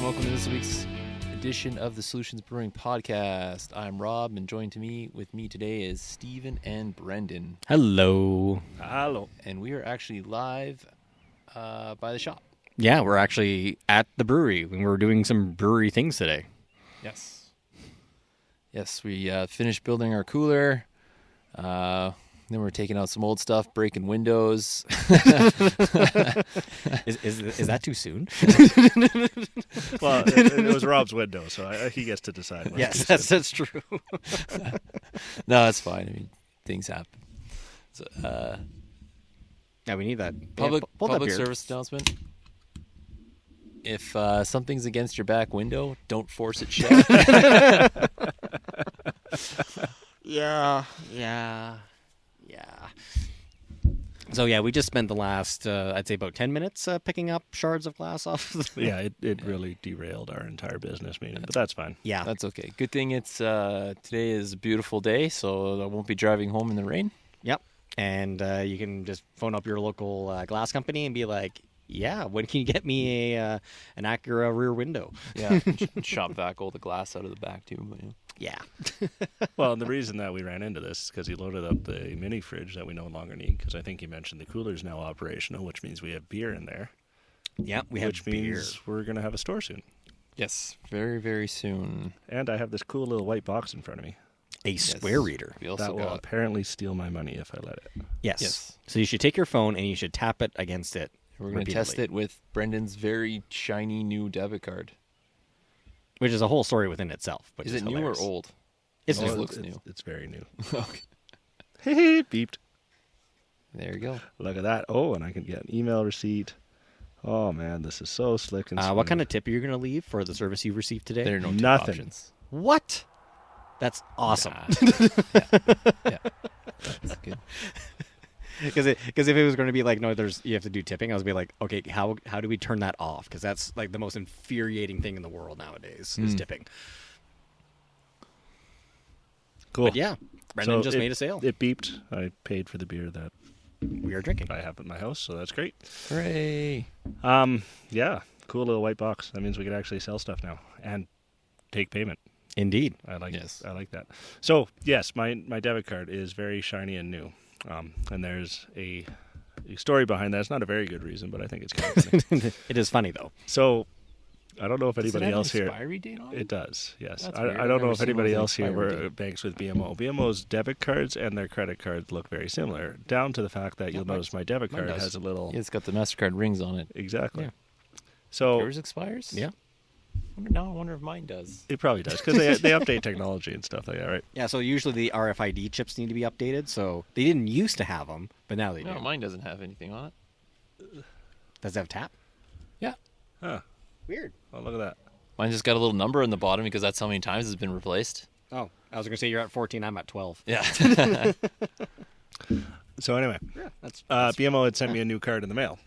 welcome to this week's edition of the Solutions Brewing Podcast. I'm Rob, and joined with me today is Steven and Brendan. Hello. Hello. And we are actually live by the shop. Yeah, we're actually at the brewery. We're doing some brewery things today. Yes. Yes, we finished building our cooler. Then we're taking out some old stuff, breaking windows. Is that too soon? Well, it was Rob's window, so he gets to decide. Yes, that's true. No, that's fine. I mean, things happen. So, Yeah, we need that. public service announcement. If something's against your back window, don't force it shut. Yeah. So yeah, we just spent the last, I'd say about 10 minutes picking up shards of glass off. Yeah, it really derailed our entire business meeting, but that's fine. Yeah. That's okay. Good thing it's today is a beautiful day, so I won't be driving home in the rain. Yep. And you can just phone up your local glass company and be like, yeah, when can you get me an Acura rear window? Yeah, and shop back all the glass out of the back too. But, Yeah. Well, and the reason that we ran into this is because he loaded up the mini fridge that we no longer need, because I think he mentioned the cooler's now operational, which means we have beer in there. Yeah, we have which beer. means we're going to have a store soon. yes, very, very soon. And I have this cool little white box in front of me. A square reader. We also That will got apparently steal my money if I let it. Yes. So you should take your phone and you should tap it against it. We're going to test it with Brendan's very shiny new debit card. Which is a whole story within itself. Which Is is it new hilarious. or old? It's Oh, new. it looks new. It's very new. Okay. Beeped. There you go. Look at that. Oh, and I can get an email receipt. Oh, man, this is so slick and smooth. What kind of tip are you going to leave for the service you received today? There are no tip Nothing. options. What? That's awesome. Yeah. That's good. Because if it was going to be like, no, you have to do tipping, I was going to be like, okay, how do we turn that off? Because that's like the most infuriating thing in the world nowadays is tipping. Cool. But yeah, Brendan So just made a sale. It beeped. I paid for the beer that We are drinking. I have at my house, so that's great. Hooray. Yeah, cool little white box. That means we can actually sell stuff now and take payment. Indeed. I like Yes. I like that. So yes, my debit card is very shiny and new. And there's a story behind that. It's not a very good reason, but I think it's kind of funny. It is funny, though. So I don't know if Does it anybody have else an here. expiry date on it? It does, yes. That's I weird. don't I've know never if seen anybody one with else here expiry were date. banks with BMO. BMO's debit cards and their credit cards look very similar, down to the fact that you'll notice my debit mine card does. has a little... Yeah, it's got the MasterCard rings on it. Exactly. Yeah. So Yours expires? Yeah. I wonder if mine does. it probably does, because they update technology and stuff like that, right? Yeah, so usually the RFID chips need to be updated. So they didn't used to have them, but now they No, do. mine doesn't have anything on it. Does it have tap? Yeah. Huh. Weird. Oh, look at that. Mine just got a little number in the bottom because that's how many times it's been replaced. Oh, I was going to say you're at 14. I'm at 12. Yeah. So anyway, Yeah, that's BMO had sent me a new card in the mail.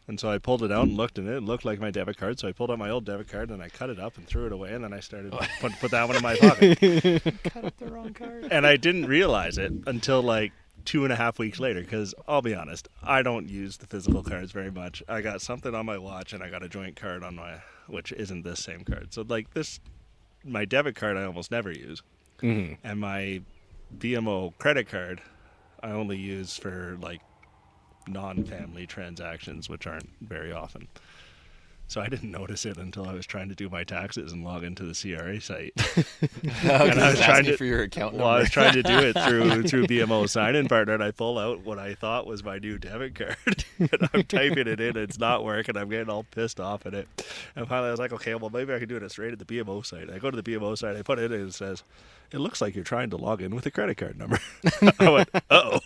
And so I pulled it out and looked, and it looked like my debit card. So I pulled out my old debit card, and I cut it up and threw it away, and then I started put that one in my pocket. Cut up the wrong card. And I didn't realize it until like 2.5 weeks later, because I'll be honest, I don't use the physical cards very much. I got something on my watch, and I got a joint card on my, which isn't this same card. So like this, my debit card I almost never use, and my BMO credit card I only use for like non-family transactions, which aren't very often. So I didn't notice it until I was trying to do my taxes and log into the CRA site. And I was trying to for your account Well, I number. was trying to do it through BMO sign-in partner, and I pull out what I thought was my new debit card, and I'm typing it in, and it's not working. I'm getting all pissed off at it. And finally, I was like, okay, well, maybe I can do it straight at the BMO site. I go to the BMO site, I put it in, and it says, it looks like you're trying to log in with a credit card number. I went, uh-oh.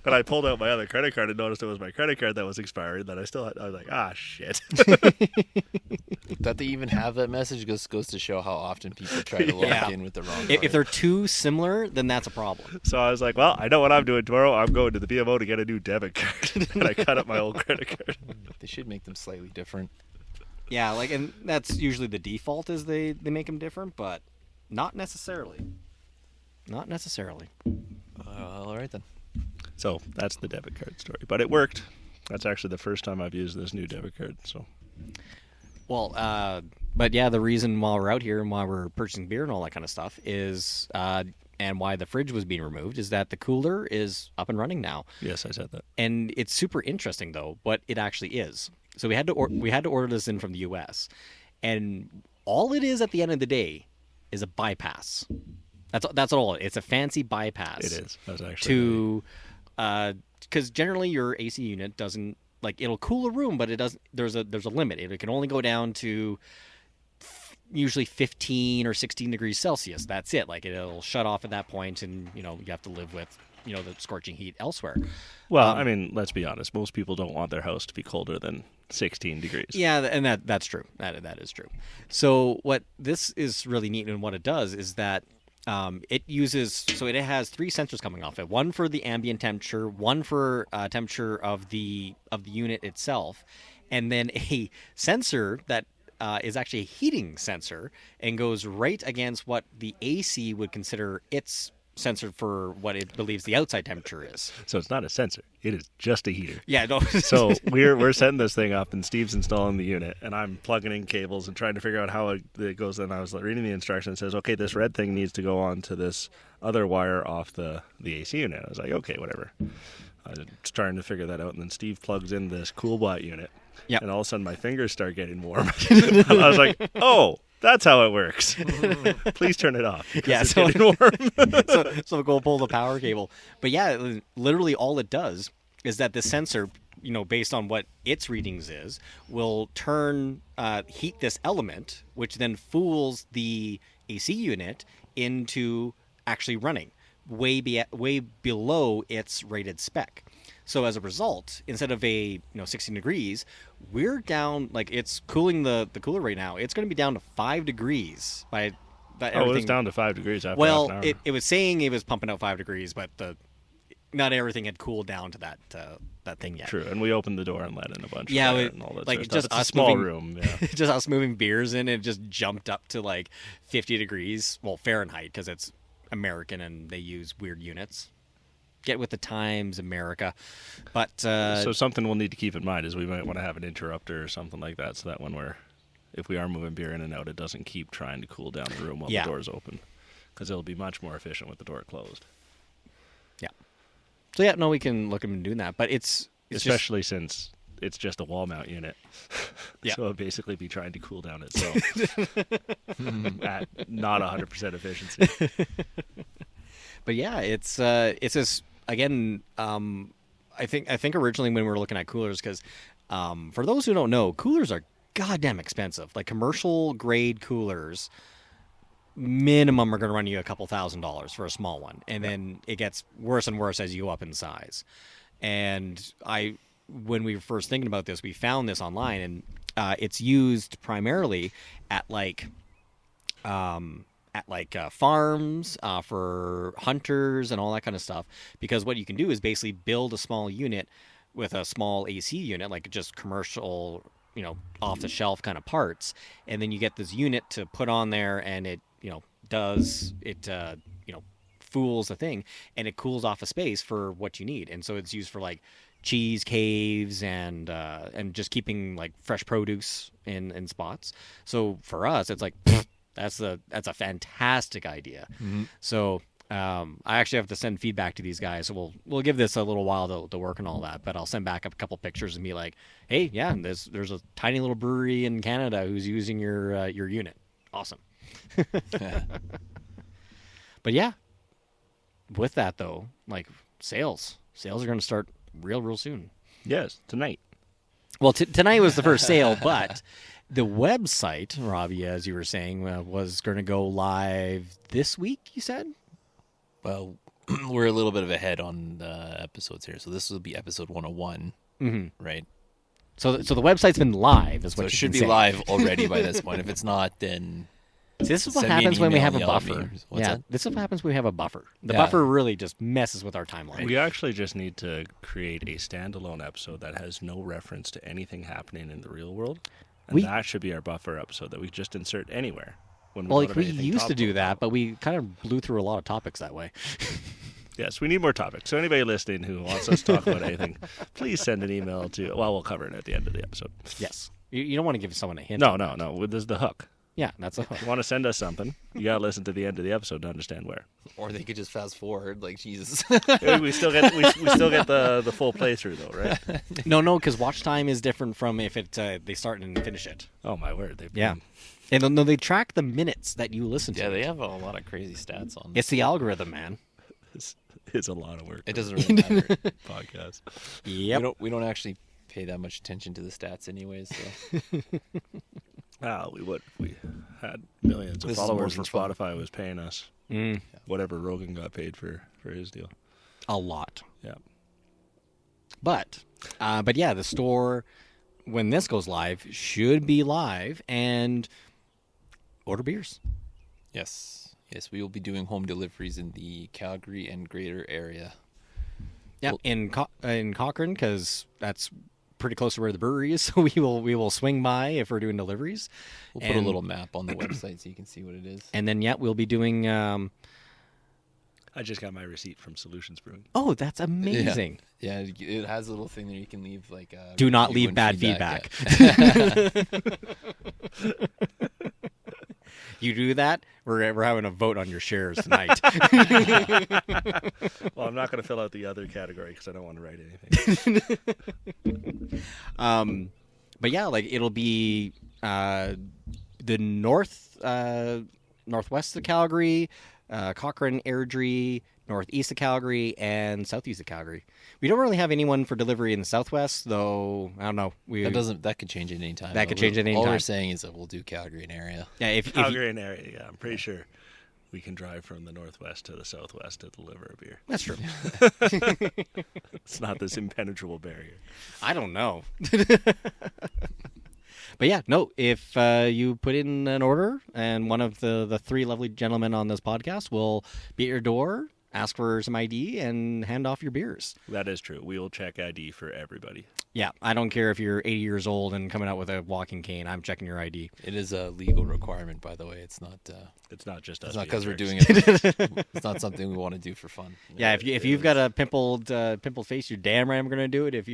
And I pulled out my other credit card and noticed it was my credit card that was expiring, that I still had. I was like, shit. That they even have that message goes to show how often people try to log Yeah. in with the wrong if card. they're too similar, then that's a problem. So I was like, well, I know what I'm doing tomorrow. I'm going to the BMO to get a new debit card. And I cut up my old credit card. They should make them slightly different. Yeah, like, and that's usually the default is they make them different, but not necessarily. Not necessarily. All right then. So that's the debit card story. But it worked. That's actually the first time I've used this new debit card. So But yeah, the reason while we're out here and why we're purchasing beer and all that kind of stuff is, and why the fridge was being removed is that the cooler is up and running now. Yes, I said that. And it's super interesting though what it actually is. So we had to order this in from the U.S. and all it is at the end of the day is a bypass. That's all. It's a fancy bypass. It is. That's actually to because generally your AC unit doesn't like it'll cool a room, but it doesn't. There's a limit. It can only go down to usually 15 or 16 degrees Celsius. That's it. Like it'll shut off at that point, and you have to live with the scorching heat elsewhere. Well, I mean, let's be honest. Most people don't want their house to be colder than 16 degrees. Yeah, and that's true. That is true. So what this is really neat, and what it does is that it has 3 sensors coming off it. One for the ambient temperature, one for temperature of the unit itself, and then a sensor that is actually a heating sensor and goes right against what the AC would consider its sensor for what it believes the outside temperature is. So it's not a sensor. It is just a heater. Yeah, no. So we're setting this thing up, and Steve's installing the unit, and I'm plugging in cables and trying to figure out how it goes. And I was reading the instructions. It says, okay, this red thing needs to go on to this other wire off the AC unit. I was like, okay, whatever. I was trying to figure that out, and then Steve plugs in this CoolBot unit. Yep. And all of a sudden my fingers start getting warm. I was like, oh, that's how it works. Please turn it off. Yeah, it's so, getting warm. so go pull the power cable. But yeah, literally all it does is that the sensor, based on what its readings is, will heat this element, which then fools the AC unit into actually running way below its rated spec. So as a result, instead of 16 degrees, we're down, like it's cooling the cooler right now. It's going to be down to 5 degrees by everything. Oh, it was down to 5 degrees after well, half an hour. it was saying it was pumping out 5 degrees, but not everything had cooled down to that thing yet. True, and we opened the door and let in a bunch of Yeah, air and all that like sort of just stuff. It's us a small moving- room, yeah. Just us moving beers in, and it just jumped up to like 50 degrees, well, Fahrenheit, because it's American and they use weird units. Get with the times, America. But So something we'll need to keep in mind is we might want to have an interrupter or something like that, so that if we are moving beer in and out, it doesn't keep trying to cool down the room while the door's open, because it'll be much more efficient with the door closed. Yeah. So yeah, no, we can look into doing that, but it's especially since it's just a wall mount unit. Yeah. So it'll basically be trying to cool down itself at not 100% efficiency. But yeah, it's this again. I think originally when we were looking at coolers, because for those who don't know, coolers are goddamn expensive. Like commercial grade coolers, minimum are going to run you a couple $1,000s for a small one, and then it gets worse and worse as you go up in size. And when we were first thinking about this, we found this online, and it's used primarily at farms for hunters and all that kind of stuff, because what you can do is basically build a small unit with a small AC unit, like just commercial, off the shelf kind of parts, and then you get this unit to put on there, and it fools the thing, and it cools off a space for what you need. And so it's used for like cheese caves and just keeping like fresh produce in spots. So for us, it's like that's a fantastic idea. Mm-hmm. So I actually have to send feedback to these guys. So we'll give this a little while to work and all that, but I'll send back up a couple pictures and be like, hey, yeah, there's a tiny little brewery in Canada who's using your unit. Awesome. But yeah, with that though, like sales are going to start real soon. Yes, tonight. Well, tonight was the first sale, but the website, Robbie, as you were saying, was going to go live this week, you said? Well, we're a little bit of ahead on the episodes here, so this will be episode 101, right? So the website's been live, is what so you it should be say. live already by this point. If it's not, then See, this is what send me an happens when we email have a and yell at me. buffer. What's Yeah, that? this is what happens when we have a buffer. The Yeah. buffer really just messes with our timeline. We actually just need to create a standalone episode that has no reference to anything happening in the real world. And that should be our buffer episode that we just insert anywhere. When Well, go like to we anything used to topical do that, about. but we kind of blew through a lot of topics that way. Yes, we need more topics. So anybody listening who wants us to talk about anything, please send an email to... Well, we'll cover it at the end of the episode. Yes. You don't want to give someone a hint. No. This is the hook. Yeah, that's a If you want to send us something, you got to listen to the end of the episode to understand where. Or they could just fast forward, like Jesus. We still get the full playthrough though, right? No, because watch time is different from if they start and finish it. Oh my word! Yeah, and no, they track the minutes that you listen to. Yeah, they have a lot of crazy stats on. It's the algorithm, man. It's a lot of work. It doesn't really matter. Podcast. Yep. We don't actually pay that much attention to the stats, anyways. So. We would. We had millions of This is more followers, for and fun. Spotify was paying us whatever Rogan got paid for his deal. A lot. Yeah. But yeah, the store, when this goes live, should be live and order beers. Yes, we will be doing home deliveries in the Calgary and greater area. Yeah, in Cochrane, because that's pretty close to where the brewery is. So we will swing by if we're doing deliveries. We'll put a little map on the website so you can see what it is. And then we'll be doing. I just got my receipt from Solutions Brewing. Oh, that's amazing! Yeah, it has a little thing there you can leave like. Do not review leave and bad feedback. You do that, we're having a vote on your shares tonight. Well, I'm not going to fill out the other category because I don't want to write anything. But yeah, like it'll be the northwest of Calgary, Cochrane, Airdrie, northeast of Calgary, and southeast of Calgary. We don't really have anyone for delivery in the southwest, though. I don't know. That could change at any time. That could change at any All time. we're saying is that we'll do Calgary and area. Yeah, if Calgary and area. Yeah, I'm pretty sure we can drive from the northwest to the southwest to deliver a beer. that's true. It's not this impenetrable barrier. I don't know. But yeah, no, if you put in an order and one of the three lovely gentlemen on this podcast will be at your door, ask for some ID, and hand off your beers. That is true. We will check ID for everybody. Yeah, I don't care if you're 80 years old and coming out with a walking cane. I'm checking your ID. It is a legal requirement, by the way. It's not. It's not just us. It's not being because we're jerks. doing it. It's not something we want to do for fun. Yeah, if you've got a pimpled face, you're damn right I'm going to do it. If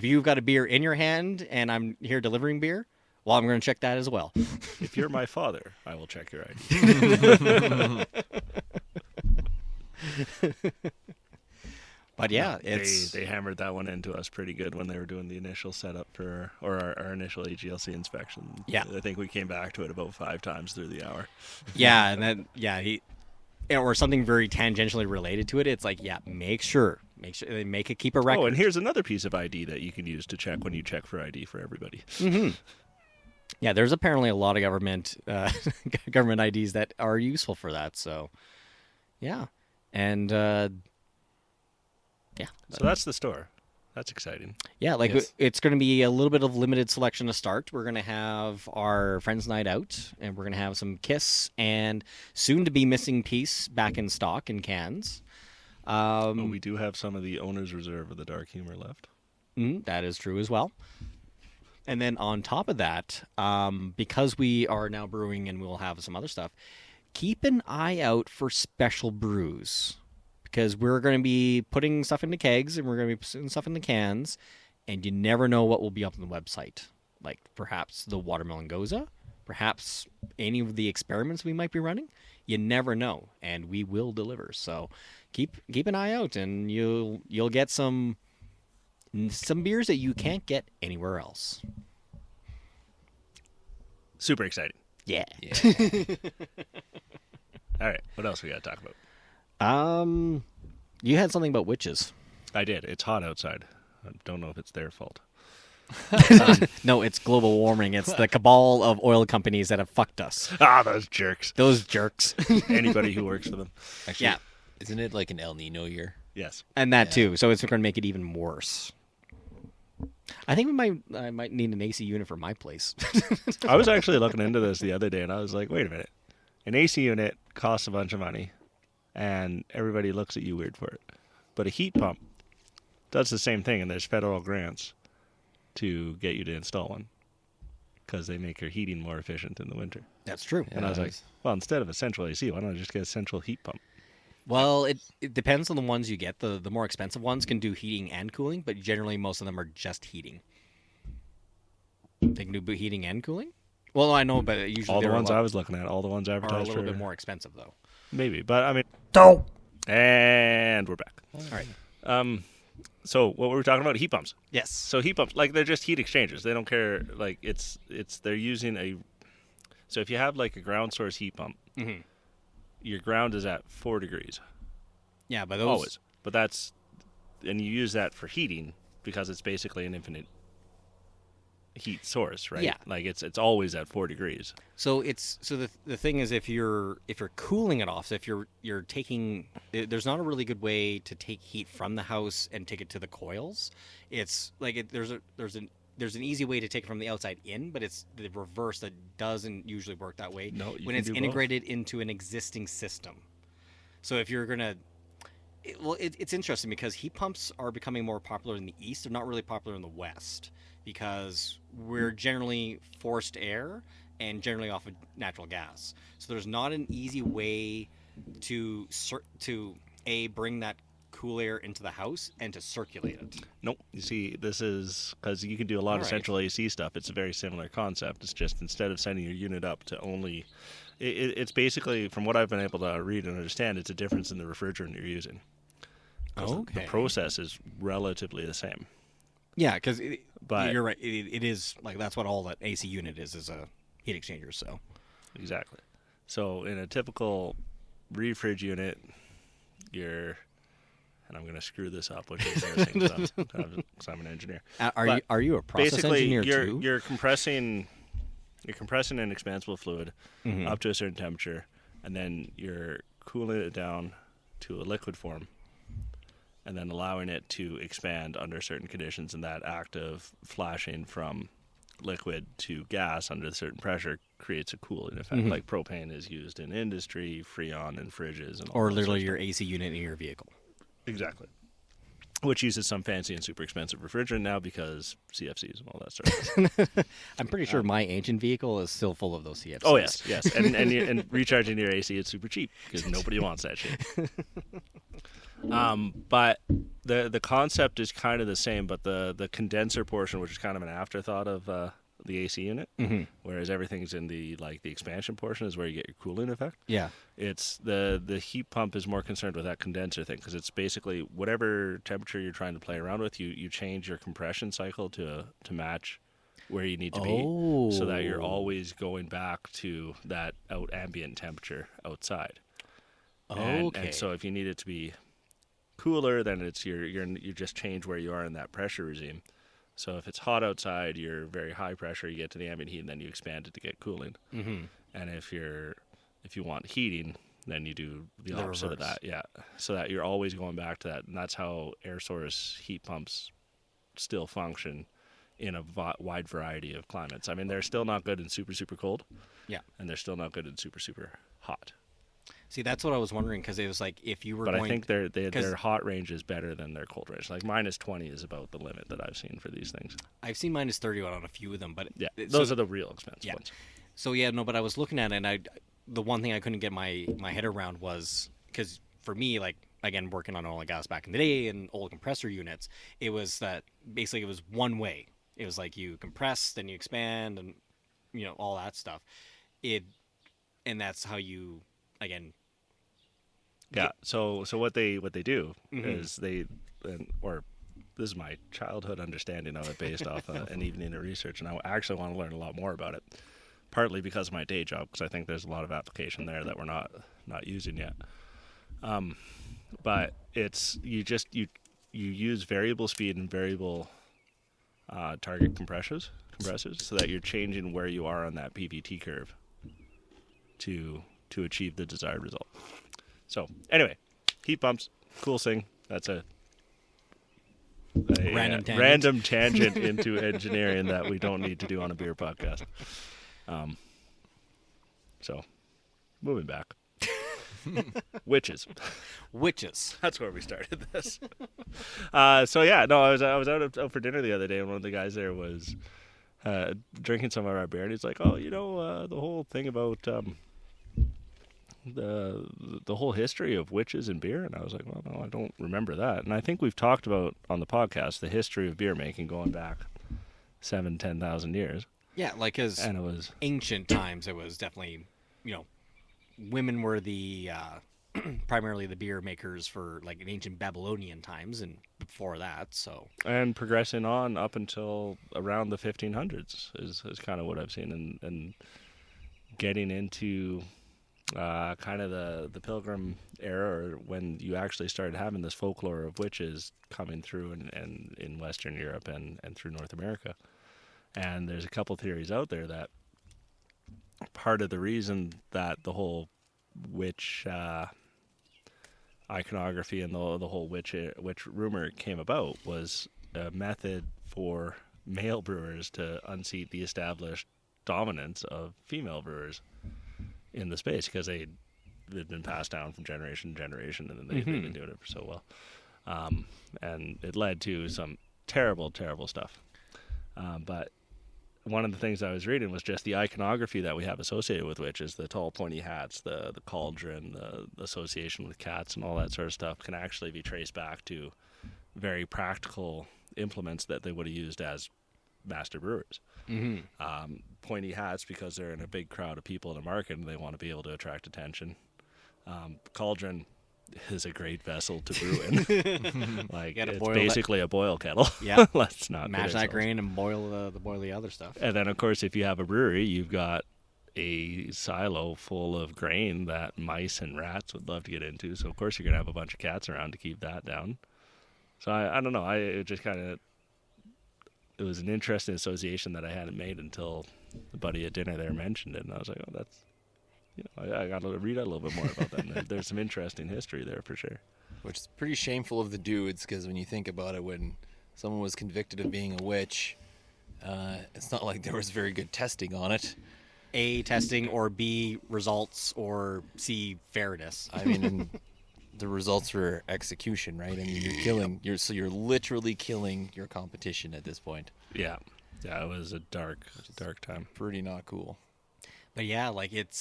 you've got a beer in your hand and I'm here delivering beer, well, I'm going to check that as well. If you're my father, I will check your ID. But yeah, it's they hammered that one into us pretty good when they were doing the initial setup for our initial AGLC inspection. Yeah. I think we came back to it about 5 times through the hour. yeah, and then or something very tangentially related to it. It's like, yeah, make sure keep a record. Oh, and here's another piece of ID that you can use to check when you check for ID for everybody. Mm-hmm. Yeah, there's apparently a lot of government IDs that are useful for that. So, yeah, and yeah. So that's the store. That's exciting. Yeah, like Yes. it's going to be a little bit of limited selection to start. We're going to have our Friends Night Out, and we're going to have some Kiss and soon-to-be missing piece back in stock in cans. We do have some of the owner's reserve of the dark humor left. That is true as well. And then on top of that, because we are now brewing and we'll have some other stuff, keep an eye out for special brews. Because we're going to be putting stuff into kegs and we're going to be putting stuff in the cans, and you never know what will be up on the website. Like perhaps the watermelon goza, perhaps any of the experiments we might be running. You never know, and we will deliver. So keep an eye out, and you'll get some beers that you can't get anywhere else. Super exciting. Yeah. All right, what else we got to talk about? You had something about witches. I did. It's hot outside. I don't know if it's their fault. No, it's global warming. It's the cabal of oil companies that have fucked us. Ah, those jerks. Those jerks. Anybody who works for them. Actually, Yeah. Isn't it like an El Nino year? Yes. And that too. So it's going to make it even worse. I think I might need an AC unit for my place. I was actually looking into this the other day, and I was like, wait a minute. An AC unit costs a bunch of money, and everybody looks at you weird for it. But a heat pump does the same thing, and there's federal grants to get you to install one because they make your heating more efficient in the winter. That's true. And I was like, well, instead of a central AC, why don't I just get a central heat pump? Well, it depends on the ones you get. The more expensive ones can do heating and cooling, but generally most of them are just heating. They can do heating and cooling. Well, I know, but usually All the they're ones a lot, I was looking at, all the ones are a advertised little for bit more expensive, though. maybe, but I mean, and we're back. All right. So what were we talking about? Heat pumps. Yes. So heat pumps, like they're just heat exchangers. They don't care. Like they're using a. So if you have like a ground source heat pump, Mm-hmm. your ground is at 4 degrees Yeah, but those. always. But and you use that for heating because it's basically an infinite heat source, right? Yeah. Like it's always at 4 degrees. So the thing is, if you're cooling it off, so if you're taking, there's not a really good way to take heat from the house and take it to the coils. It's like there's an easy way to take it from the outside in, but it's the reverse that doesn't usually work that way No, you when can it's do both. integrated into an existing system. So if you're gonna, it's interesting because heat pumps are becoming more popular in the East. They're not really popular in the West because we're generally forced air and generally off of natural gas. So there's not an easy way to bring that cool air into the house and to circulate it. Nope. You see, this is because you can do a lot of Alright. central AC stuff. It's a very similar concept. It's just instead of sending your unit up to only, it's basically, from what I've been able to read and understand, it's a difference in the refrigerant you're using. 'Cause Okay. The process is relatively the same. Yeah, because But- you're right. It is like that's what all that AC unit is a heat exchanger. So Exactly. So in a typical refrig unit, and I'm going to screw this up, which is embarrassing because I'm an engineer. But are you a process basically, engineer too? you're compressing an expansible fluid Mhm. up to a certain temperature, and then you're cooling it down to a liquid form, and then allowing it to expand under certain conditions. And that act of flashing from liquid to gas under a certain pressure creates a cooling effect. Mhm. Like propane is used in industry, Freon in fridges, and all Or that literally sort your of AC unit in your vehicle. stuff. Exactly. Which uses some fancy and super expensive refrigerant now because CFCs and all that sort of stuff. I'm pretty sure my ancient vehicle is still full of those CFCs. Oh yes, yes, and recharging your AC is super cheap because nobody wants that shit. But the concept is kind of the same, but the condenser portion, which is kind of an afterthought of the AC unit, whereas everything's in the expansion portion is where you get your cooling effect. Yeah. It's the heat pump is more concerned with that condenser thing because it's basically whatever temperature you're trying to play around with, you change your compression cycle to match where you need to be, so that you're always going back to that ambient temperature outside. And so if you need it to be cooler, then it's you just change where you are in that pressure regime. So if it's hot outside, you're very high pressure. You get to the ambient heat, and then you expand it to get cooling. Mm-hmm. And if you want heating, then you do the The opposite of reverse. that. Yeah, so that you're always going back to that, and that's how air source heat pumps still function in a wide variety of climates. I mean, they're still not good in super super cold. Yeah. And they're still not good in super super hot. See, that's what I was wondering because it was like if you were But going. I think their hot range is better than their cold range. Like -20 is about the limit that I've seen for these things. I've seen -30 on a few of them, but Yeah, so- those are the real expensive Yeah. ones. So yeah, no, but I was looking at it, and the one thing I couldn't get my head around was because for me, like again, working on oil and gas back in the day and old compressor units, it was that basically it was one way. It was like you compress, then you expand, and all that stuff. And that's how you again. Yeah. So what they do Mhm. is or this is my childhood understanding of it based off an evening of research, and I actually want to learn a lot more about it. Partly because of my day job, because I think there's a lot of application there that we're not using yet. But it's you use variable speed and variable target compressors, so that you're changing where you are on that PVT curve to achieve the desired result. So anyway, heat pumps, cool thing. That's a random tangent into engineering that we don't need to do on a beer podcast. So moving back, witches. Witches. That's where we started this. So yeah, no, I was out for dinner the other day, and one of the guys there was drinking some of our beer, and he's like, "Oh, the whole thing about the whole history of witches and beer." And I was like, "Well, no, I don't remember that." And I think we've talked about on the podcast the history of beer making going back 10,000 years. Yeah, like because And it was ancient times, it was definitely, women were the primarily the beer makers for like in ancient Babylonian times and before that. So and progressing on up until around the 1500s is kind of what I've seen, and getting into kind of the Pilgrim era, or when you actually started having this folklore of witches coming through and in Western Europe and through North America. And there's a couple theories out there that part of the reason that the whole witch iconography and the whole witch rumor came about was a method for male brewers to unseat the established dominance of female brewers in the space, because they'd been passed down from generation to generation, and then they'd been doing it for so well. And it led to some terrible, terrible stuff. But one of the things I was reading was just the iconography that we have associated with witches, the tall pointy hats, the cauldron, the association with cats and all that sort of stuff can actually be traced back to very practical implements that they would have used as master brewers. Pointy hats because they're in a big crowd of people in a market and they want to be able to attract attention. Cauldron is a great vessel to brew in. Like, it's basically a boil kettle. Yeah. Let's not mash that grain and boil the other stuff. And then, of course, if you have a brewery, you've got a silo full of grain that mice and rats would love to get into. So, of course, you're going to have a bunch of cats around to keep that down. So, I don't know. It just kind of... It was an interesting association that I hadn't made until the buddy at dinner there mentioned it. And I was like, oh, that's... I got to read a little bit more about that. And there's some interesting history there for sure. Which is pretty shameful of the dudes, because when you think about it, when someone was convicted of being a witch, it's not like there was very good testing on it. A, testing, or B, results, or C, fairness. I mean, and the results were execution, right? I mean, you're literally killing your competition at this point. Yeah, it was a dark time. Pretty not cool. But yeah, like it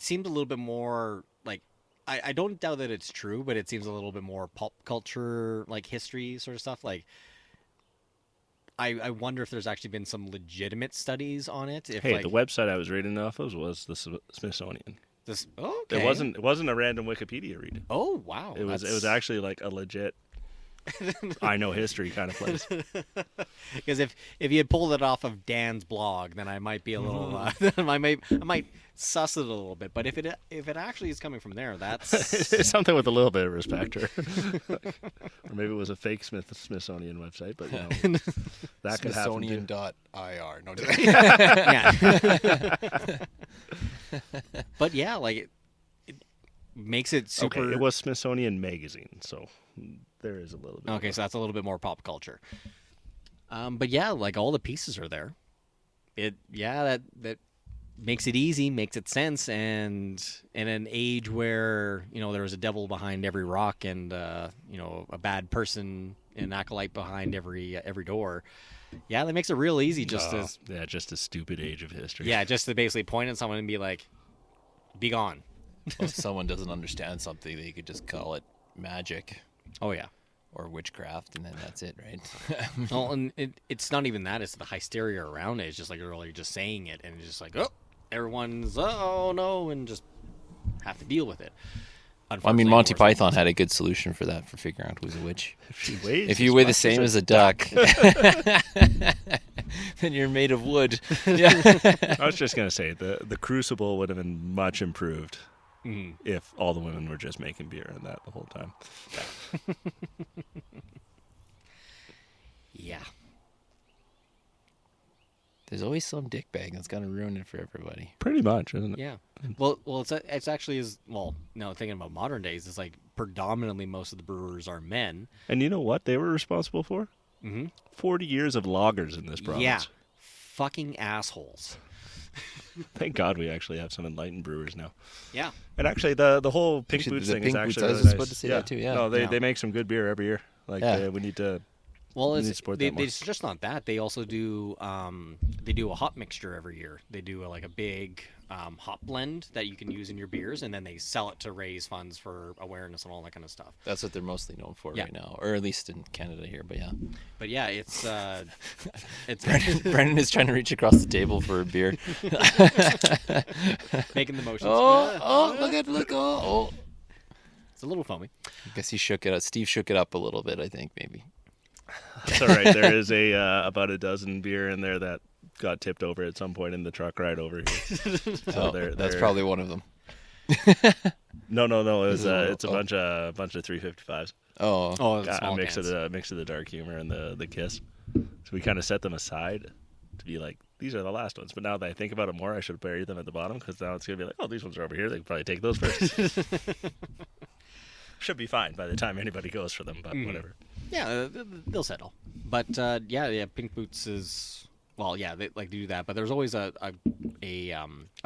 seemed a little bit more like, I don't doubt that it's true, but it seems a little bit more pop culture, like history sort of stuff. Like, I wonder if there's actually been some legitimate studies on it. If, the website I was reading off of was the Smithsonian. Okay. It wasn't a random Wikipedia read. Oh wow! It was actually like a legit I know history kind of place. Because if you had pulled it off of Dan's blog, then I might be a little I might suss it a little bit. But if it actually is coming from there, that's it's something with a little bit of respect, or maybe it was a fake Smithsonian website, but that could happen. Smithsonian.ir. No, yeah. But yeah, like it makes it super. Okay, it was Smithsonian Magazine, so there is a little bit. Okay, so that's a little bit more pop culture. But yeah, like all the pieces are there. That makes it easy, makes it sense, and in an age where there was a devil behind every rock and a bad person, an acolyte behind every door. Yeah, that makes it real easy. Just a stupid age of history. Yeah, just to basically point at someone and be like, "Be gone." Well, if someone doesn't understand something, they could just call it magic. Oh yeah, or witchcraft, and then that's it, right? Well, and it's not even that; it's the hysteria around it. It's just like you're just saying it, and it's just like, oh, everyone's oh no, and just have to deal with it. I mean, Monty Python had a good solution for that, for figuring out who's a witch. If you weigh the same as a duck, then you're made of wood. Yeah. I was just gonna say the crucible would have been much improved. If all the women were just making beer and that the whole time. Yeah. There's always some dickbag that's gonna ruin it for everybody. Pretty much, isn't it? Yeah. Well, it's actually thinking about modern days, it's like predominantly most of the brewers are men. And you know what they were responsible for? 40 years of loggers in this province. Yeah. Fucking assholes. Thank God we actually have some enlightened brewers now. Yeah. And actually, the whole Pink Boots thing is actually really nice. I was about to say that too, yeah. No, they make some good beer every year. Like, we need to... Well, it's just not that. They also do a hop mixture every year. They do a big hop blend that you can use in your beers, and then they sell it to raise funds for awareness and all that kind of stuff. That's what they're mostly known for Yeah. right now, or at least in Canada here. But yeah, But yeah, it's Brendan is trying to reach across the table for a beer. making the motions. Oh! It's a little foamy. I guess he shook it up. Steve shook it up a little bit, I think, maybe. That's all right. There is about a dozen beer in there that got tipped over at some point in the truck ride over here. So That's probably one of them. No. It's a Oh. bunch of 355s. Oh, Oh, the A small mix cans. of the dark humor and the kiss. So we kind of set them aside to be like, these are the last ones. But now that I think about it more, I should bury them at the bottom, because now it's gonna be like, oh, these ones are over here. They can probably take those first. Should be fine by the time anybody goes for them, but whatever. Yeah, they'll settle. But yeah, Pink Boots is, well, yeah, they like to do that. But there's always a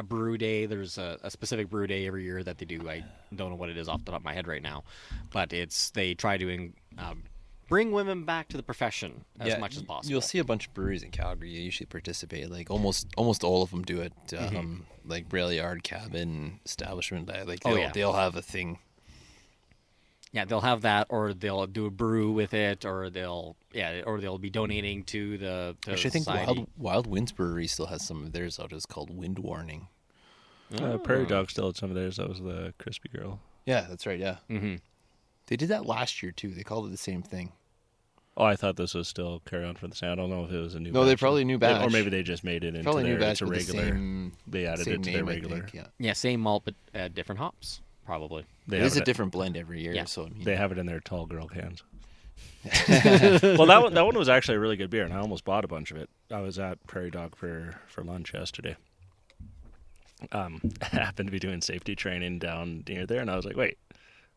brew day. There's a specific brew day every year that they do. I don't know what it is off the top of my head right now, but they try to bring women back to the profession as much as possible. You'll see a bunch of breweries in Calgary. You usually participate. Like almost all of them do it. Like Rail Yard, Cabin, Establishment. Like they'll have a thing. Yeah, they'll have that, or they'll do a brew with it, or they'll be donating to the Actually, I think society. Wild Winds Brewery still has some of theirs out. It's called Wind Warning. Prairie Dog still had some of theirs. That was the Crispy Girl. Yeah, that's right. Yeah, Mm-hmm. they did that last year too. They called it the same thing. Oh, I thought this was still Carry On from the Sand. I don't know if it was a new. No, batch. they probably a new batch. or maybe they just made it into Probably a new their batch it's a with the regular. same. They added same it to their name, I regular. think, yeah. Yeah, same malt, but different hops, probably. They It is have a different blend every year. Yeah. So I mean, They have it in their tall girl cans. Well, that one was actually a really good beer, and I almost bought a bunch of it. I was at Prairie Dog for lunch yesterday. I happened to be doing safety training down near there, and I was like, wait,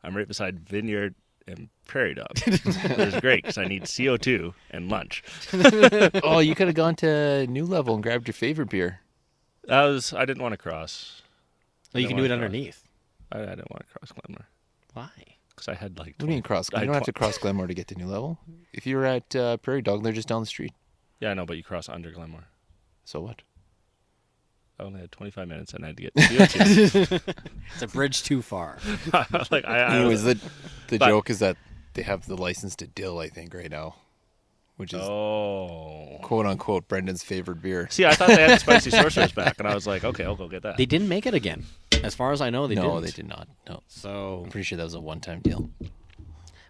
I'm right beside Vineyard and Prairie Dog. It was great because I need CO2 and lunch. oh, you could have gone to New Level and grabbed your favorite beer. I didn't want to cross. Well, you can do it underneath. I didn't want to cross Glenmore Why? because I had like. What do you mean cross? You don't have to cross Glenmore to get to New Level. If you were at Prairie Dog, they're just down the street. Yeah, I know, but you cross under Glenmore. So what? I only had 25 minutes and I had to get to CO2. It's a bridge too far. Like Anyways, the but- joke is that they have the license to Dill, I think, right now, which is quote unquote Brendan's favorite beer. See, I thought they had the Spicy Sorcerers back, and I was like, okay, I'll go get that. They didn't make it again. As far as I know, they didn't. No, they did not. No, So, I'm pretty sure that was a one-time deal.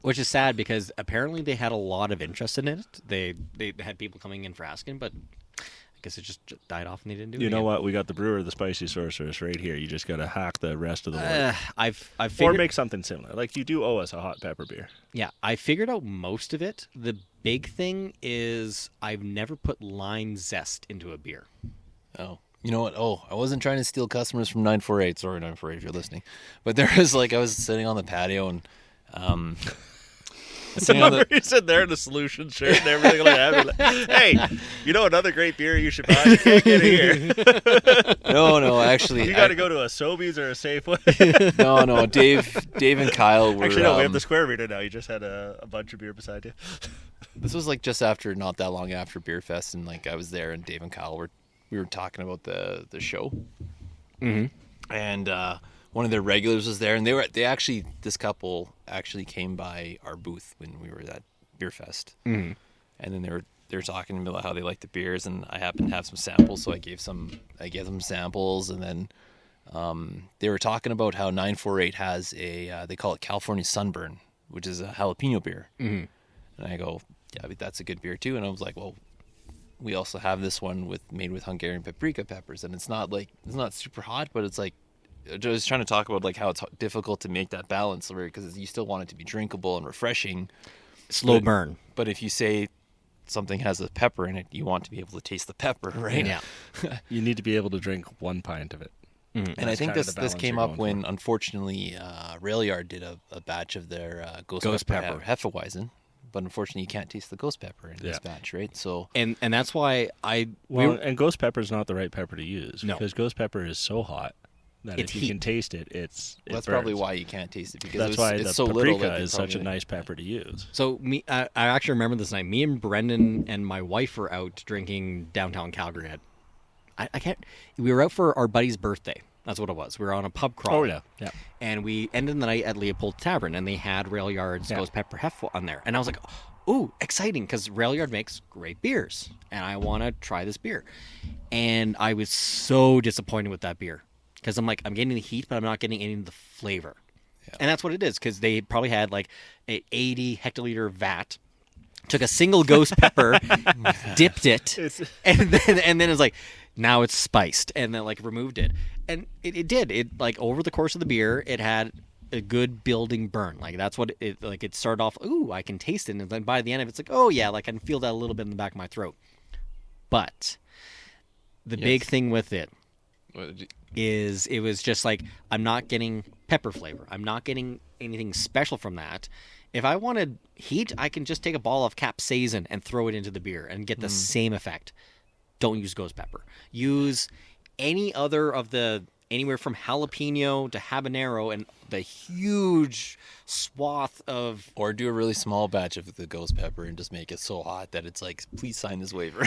which is sad because apparently they had a lot of interest in it. They had people coming in for asking, but I guess it just died off and they didn't do it. You know again. what? We got the brewer of the Spicy Sorceress right here. You just got to hack the rest of the work. I've Or figured, make something similar. Like, you do owe us a hot pepper beer. yeah, I figured out most of it. The big thing is I've never put lime zest into a beer. Oh, you know what? Oh, I wasn't trying to steal customers from 948. Sorry, 948, if you're listening. But there was I was sitting on the patio and sitting on the, He's sitting there in a solution shirt and everything like that. Like, hey, you know another great beer you should buy? You can't get it here. no, actually, You got to go to a Sobeys or a Safeway. no. Dave and Kyle were. Actually, no, we have the square reader now. You just had a bunch of beer beside you. This was just after, not that long after Beer Fest, and I was there, and Dave and Kyle we were talking about the show, and one of their regulars was there, and this couple actually came by our booth when we were at Beer Fest, and then they were talking to me about how they like the beers, and I happened to have some samples, so I gave them samples, and then they were talking about how 948 has they call it California Sunburn, which is a jalapeno beer, and I go, yeah, but that's a good beer too, and I was like, well, we also have this one made with Hungarian paprika peppers, and it's not super hot, but it's like, I was trying to talk about how it's difficult to make that balance, because you still want it to be drinkable and refreshing. Slow burn. But if you say something has a pepper in it, you want to be able to taste the pepper, right? Yeah. You need to be able to drink 1 pint of it. And I That's think kind of this the balance came you're up going when, unfortunately, Rail Yard did a batch of their Ghost Pepper. Hefeweizen. But unfortunately, you can't taste the ghost pepper in this Yeah. batch, right? So And that's why And ghost pepper is not the right pepper to use. No. Because ghost pepper is so hot that It's if you can heat. taste it, that's probably why you can't taste it, because That's why it's the so little paprika that is such a nice pepper to use. So I actually remember this night. Me and Brendan and my wife were out drinking downtown Calgary at, I can't. We were out for our buddy's birthday. That's what it was. We were on a pub crawl. Oh yeah. And we ended the night at Leopold Tavern, and they had Rail Yard's Ghost Pepper Heffel on there. And I was like, ooh, exciting, because Rail Yard makes great beers, and I want to try this beer. And I was so disappointed with that beer, because I'm like, I'm getting the heat, but I'm not getting any of the flavor. Yeah. And that's what it is, because they probably had like a 80 hectoliter vat, took a single ghost pepper, dipped it, and then it was like, now it's spiced, and then like removed it. And it did. It like over the course of the beer, it had a good building burn. Like that's what it like. It started off, ooh, I can taste it, and then by the end of it, it's like, oh yeah, like I can feel that a little bit in the back of my throat. But the big thing with it is it was just like, I'm not getting pepper flavor. I'm not getting anything special from that. If I wanted heat, I can just take a ball of capsaicin and throw it into the beer and get the same effect. Don't use ghost pepper. Use any other of the, anywhere from jalapeno to habanero and the huge swath of... Or do a really small batch of the ghost pepper and just make it so hot that it's like, please sign this waiver.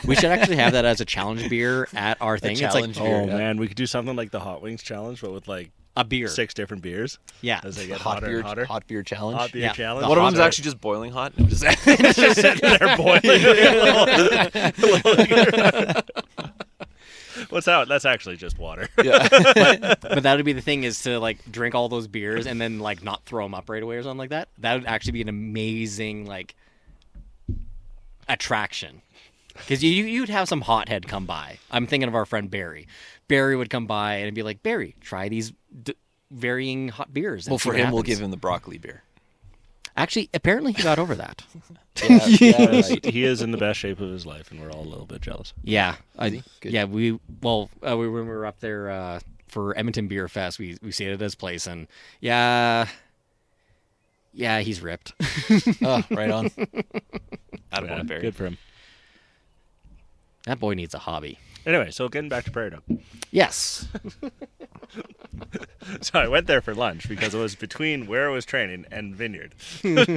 We should actually have that as a challenge beer at our thing. It's like, beer, man, we could do something like the Hot Wings challenge, but with like a beer. 6 different beers. Yeah. As they get hotter and hotter. Hot beer challenge. Hot beer challenge. One of them's actually just boiling hot. No, just it's just sitting there boiling. What's that? That's actually just water. Yeah. But that would be the thing, is to like drink all those beers and then like not throw them up right away or something like that. That would actually be an amazing like attraction. Because you'd have some hothead come by. I'm thinking of our friend Barry. Barry would come by and be like, Barry, try these varying hot beers. Well, for him, we'll give him the broccoli beer. Actually, apparently he got over that. Right. He is in the best shape of his life, and we're all a little bit jealous. Yeah. We when we were up there for Edmonton Beer Fest, we stayed at his place, and yeah, he's ripped. Oh, right on. I don't want to Barry. Good for him. That boy needs a hobby. Anyway, so getting back to Prairie Dog. Yes. So I went there for lunch because it was between where I was training and Vineyard. And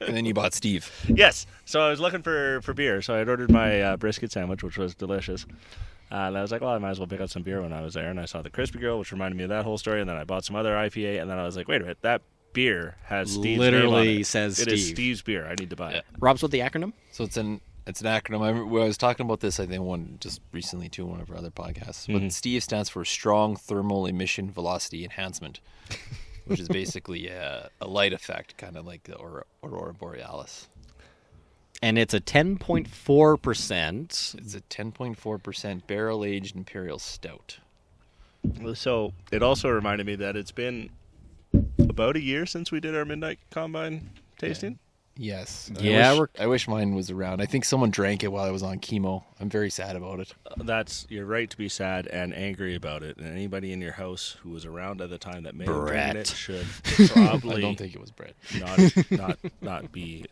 then you bought Steve. Yes. So I was looking for beer. So I had ordered my brisket sandwich, which was delicious. And I was like, well, I might as well pick up some beer when I was there. And I saw the Crispy Girl, which reminded me of that whole story. And then I bought some other IPA. And then I was like, wait a minute, that beer has Steve's name on it. says It Steve. is Steve's beer. I need to buy it. Rob's with the acronym? So it's an acronym. I was talking about this, I think, just recently too, one of our other podcasts. But Steve stands for Strong Thermal Emission Velocity Enhancement, which is basically a light effect, kind of like the Aurora Borealis. And it's a 10.4%. It's a 10.4% barrel-aged imperial stout. So it also reminded me that it's been about a year since we did our Midnight Combine tasting. Yes. Yeah, I wish mine was around. I think someone drank it while I was on chemo. I'm very sad about it. You're right to be sad and angry about it. And anybody in your house who was around at the time that may have Brett. drank it should probably I don't think it was Brett. not be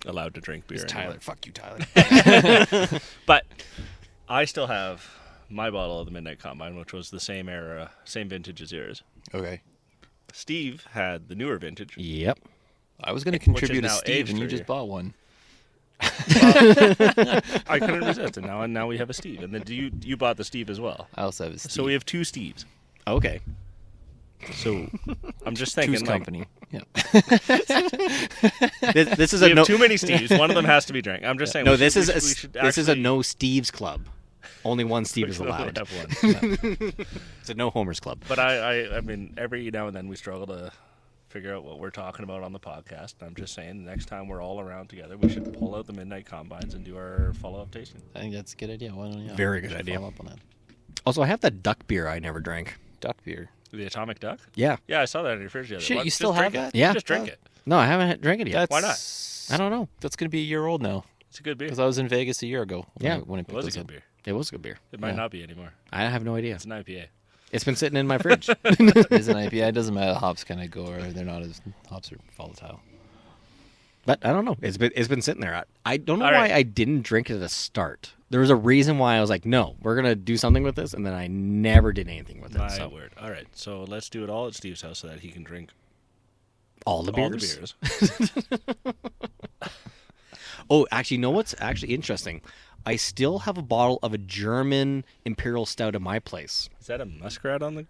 allowed to drink beer. It's anymore. Tyler. Fuck you, Tyler. But I still have my bottle of the Midnight Combine, which was the same era, same vintage as yours. Okay. Steve had the newer vintage. Yep. I was going to contribute to now Steve, aged and you for just you. bought one. I couldn't resist it. Now we have a Steve, and then you bought the Steve as well. I also have a Steve. So we have 2 Steves. Okay. So I'm just thinking, Two's company. Yeah. This is we a have no. too many Steves. One of them has to be drank. I'm just saying. No, we this should- is we a, should this is a actually- no Steve's club. Only one Steve is we can only allowed. have one. It's a no Homer's club. But I mean, every now and then we struggle to figure out what we're talking about on the podcast. And I'm just saying, the next time we're all around together, we should pull out the Midnight Combines and do our follow-up tasting. I think that's a good idea. Why don't you? Very we good should idea. Follow up on that. Also, I have that duck beer I never drank. Duck beer. The Atomic Duck? Yeah. Yeah, I saw that in your fridge the other Shit, day. you Just still drink have it. that? Yeah. Just drink it. No, I haven't drank it yet. Why not? I don't know. That's going to be a year old now. It's a good beer. Because I was in Vegas a year ago. Yeah. When I It picked was a those good up. beer. It was a good beer. It might Yeah. not be anymore. I have no idea. It's an IPA. It's been sitting in my fridge. It's an IPA. It doesn't matter. The hops kind of go, or they're not as hops are volatile. But I don't know. It's been sitting there. I don't know All why right. I didn't drink it at the start. There was a reason why I was like, no, we're gonna do something with this, and then I never did anything with it. My So word. All right, so let's do it all at Steve's house so that he can drink all the beers. all the beers. Oh, actually, you know what's actually interesting? I still have a bottle of a German Imperial Stout at my place. Is that a muskrat on the?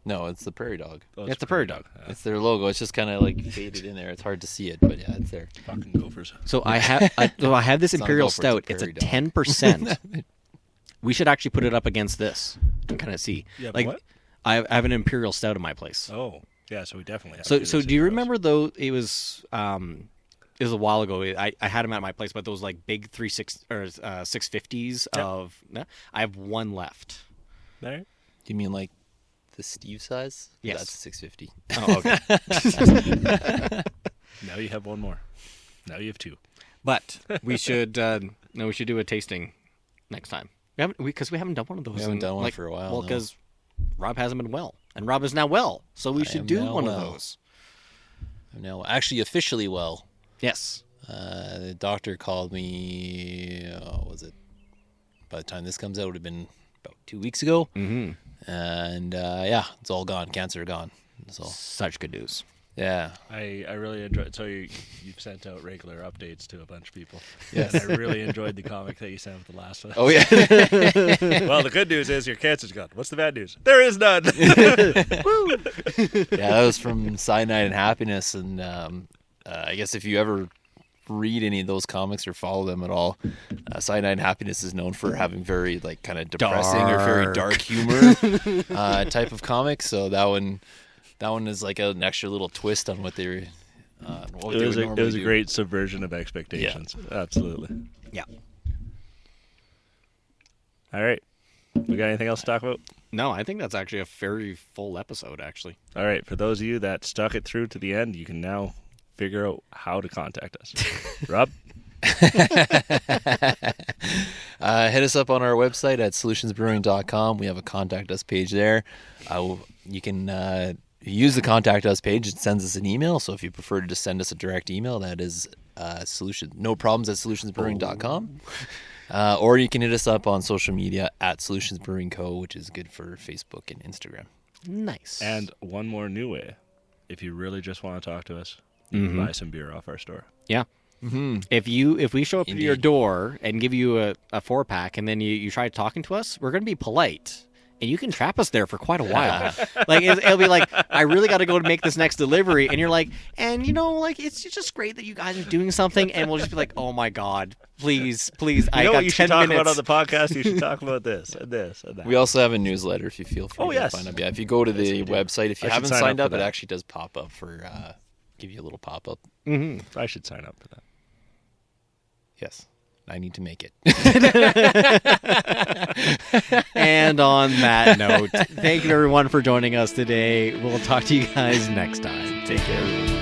No, it's the prairie dog. Oh, It's a prairie dog. Yeah. It's their logo. It's just kind of like faded in there. It's hard to see it, but yeah, it's there. Fucking gophers. So I have this It's not a Imperial gopher, it's a Stout. It's a prairie dog. 10%. We should actually put it up against this and kind of see. Yeah, like what? I have an Imperial Stout in my place. Oh, yeah. So we definitely have. So to so this do you for us. remember though? It was a while ago. I had them at my place, but those like big 650s Yep. of. I have one left. There. You mean like the Steve size? Yes. That's 650. Oh, okay. Now you have one more. Now you have two. But we should we should do a tasting next time. Because we haven't done one of those. We haven't in, done one like, for a while, Well, no. because Rob hasn't been well, and Rob is now well, so we I should am do now one of well. those. I'm now actually officially well. Yes. The doctor called me, was it? By the time this comes out, it would have been about 2 weeks ago. Mm-hmm. And yeah, it's all gone. Cancer gone. So Such good news. yeah. I really enjoyed. So you've sent out regular updates to a bunch of people. Yes. And I really enjoyed the comic that you sent with the last one. Oh yeah. Well, the good news is your cancer's gone. What's the bad news? There is none. Yeah, that was from Cyanide and Happiness, and I guess if you ever read any of those comics or follow them at all, Cyanide and Happiness is known for having very like kind of depressing or very dark humor type of comic. So that one is like an extra little twist on what they were. What It they was would a normally do. great subversion of expectations. Absolutely. Yeah. All right. We got anything else to talk about? No, I think that's actually a very full episode, actually. All right. For those of you that stuck it through to the end, you can now figure out how to contact us. Rob? Hit us up on our website at solutionsbrewing.com. We have a contact us page there. You can use the contact us page. It sends us an email. So if you prefer to just send us a direct email, that is noproblems@solutionsbrewing.com. Or you can hit us up on social media at Solutions Brewing Co., which is good for Facebook and Instagram. Nice. And one more new way. If you really just want to talk to us, you can buy some beer off our store. yeah. Mm-hmm. If we show up to your Indeed. door and give you a 4-pack, and then you try talking to us, we're going to be polite. And you can trap us there for quite a while. Like it'll be like, I really got to go to make this next delivery, and you're like, and like it's just great that you guys are doing something, and we'll just be like, oh my god, please, You I know got what you 10 should talk minutes. about on the podcast? You should talk about this and this and that. We also have a newsletter if you feel free Oh, to yes. sign up. Yeah, if you go to the you do. website, if you I should haven't sign signed up up, for it that. actually does pop up for give you a little pop up. I should sign up for that. Yes, I need to make it. And on that note, thank you everyone for joining us today. We'll talk to you guys next time. Take care.